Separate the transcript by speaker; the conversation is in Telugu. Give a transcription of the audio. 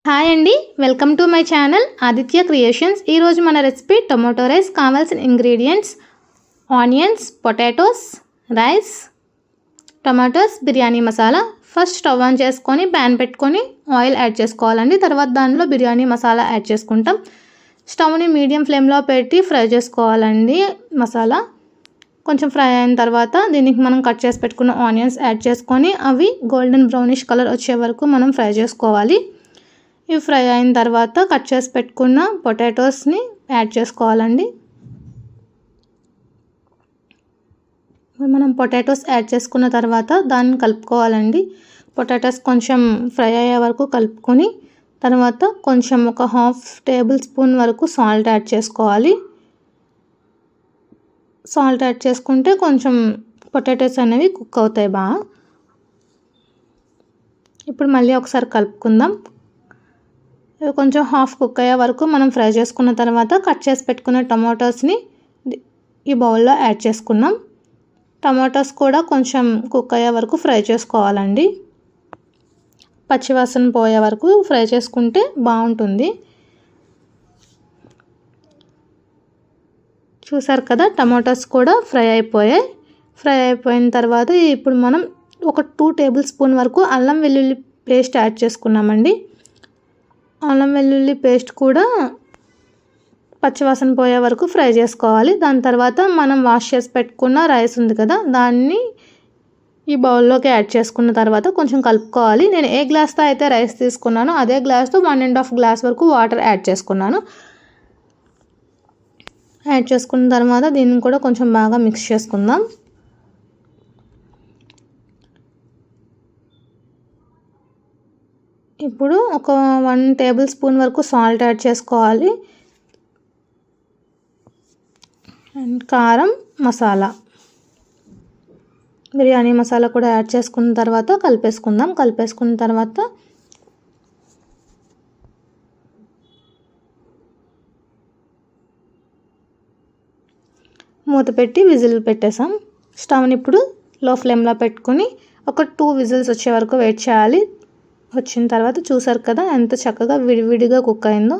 Speaker 1: హాయ్ అండి, welcome to my channel Aditya creations. ఈరోజు మన రెసిపీ టొమాటో రైస్. కావాల్సిన ingredients onions, potatoes, rice, tomatoes, biryani masala. First stove on చేసుకొని ప్యాన్ పెట్టుకొని ఆయిల్ యాడ్ చేసుకోవాలండి. తర్వాత దానిలో బిర్యానీ మసాలా యాడ్ చేసుకుంటాం. స్టవ్ని మీడియం ఫ్లేమ్లో పెట్టి ఫ్రై చేసుకోవాలండి. మసాలా కొంచెం ఫ్రై అయిన తర్వాత దీనికి మనం కట్ చేసి పెట్టుకున్న ఆనియన్స్ యాడ్ చేసుకొని అవి గోల్డెన్ బ్రౌనిష్ కలర్ వచ్చే వరకు మనం ఫ్రై చేసుకోవాలి. ఇవి ఫ్రై అయిన తర్వాత కట్ చేసి పెట్టుకున్న పొటాటోస్ని యాడ్ చేసుకోవాలండి. మనం పొటాటోస్ యాడ్ చేసుకున్న తర్వాత దాన్ని కలుపుకోవాలండి. పొటాటోస్ కొంచెం ఫ్రై అయ్యే వరకు కలుపుకొని తర్వాత కొంచెం ఒక 1/2 టేబుల్ స్పూన్ వరకు సాల్ట్ యాడ్ చేసుకోవాలి. సాల్ట్ యాడ్ చేసుకుంటే కొంచెం పొటాటోస్ అనేవి కుక్ అవుతాయి బాగా. ఇప్పుడు మళ్ళీ ఒకసారి కలుపుకుందాం. కొంచెం హాఫ్ కుక్ అయ్యే వరకు మనం ఫ్రై చేసుకున్న తర్వాత కట్ చేసి పెట్టుకున్న టమాటోస్ని ఈ బౌల్లో యాడ్ చేసుకున్నాం. టమాటోస్ కూడా కొంచెం కుక్ అయ్యే వరకు ఫ్రై చేసుకోవాలండి. పచ్చివాసన పోయే వరకు ఫ్రై చేసుకుంటే బాగుంటుంది. చూసారు కదా, టమాటోస్ కూడా ఫ్రై అయిపోయాయి. ఫ్రై అయిపోయిన తర్వాత ఇప్పుడు మనం ఒక 2 టేబుల్ స్పూన్ వరకు అల్లం వెల్లుల్లి పేస్ట్ యాడ్ చేసుకున్నామండి. అల్లం వెల్లుల్లి పేస్ట్ కూడా పచ్చివాసన పోయే వరకు ఫ్రై చేసుకోవాలి. దాని తర్వాత మనం వాష్ చేసి పెట్టుకున్న రైస్ ఉంది కదా, దాన్ని ఈ బౌల్లోకి యాడ్ చేసుకున్న తర్వాత కొంచెం కలుపుకోవాలి. నేను ఏ గ్లాస్తో అయితే రైస్ తీసుకున్నానో అదే గ్లాస్తో 1.5 గ్లాస్ వరకు వాటర్ యాడ్ చేసుకున్నాను. యాడ్ చేసుకున్న తర్వాత దీన్ని కూడా కొంచెం బాగా మిక్స్ చేసుకుందాం. ఇప్పుడు ఒక 1 టేబుల్ స్పూన్ వరకు సాల్ట్ యాడ్ చేసుకోవాలి. అండ్ కారం, మసాలా, బిర్యానీ మసాలా కూడా యాడ్ చేసుకున్న తర్వాత కలిపేసుకుందాం. కలిపేసుకున్న తర్వాత మూత పెట్టి విజిల్ పెట్టేసాం. స్టవ్ని ఇప్పుడు లో ఫ్లేమ్లో పెట్టుకొని ఒక 2 విజిల్స్ వచ్చే వరకు వెయిట్ చేయాలి. వచ్చిన తర్వాత చూసారు కదా ఎంత చక్కగా విడివిడిగా కుక్ అయిందో.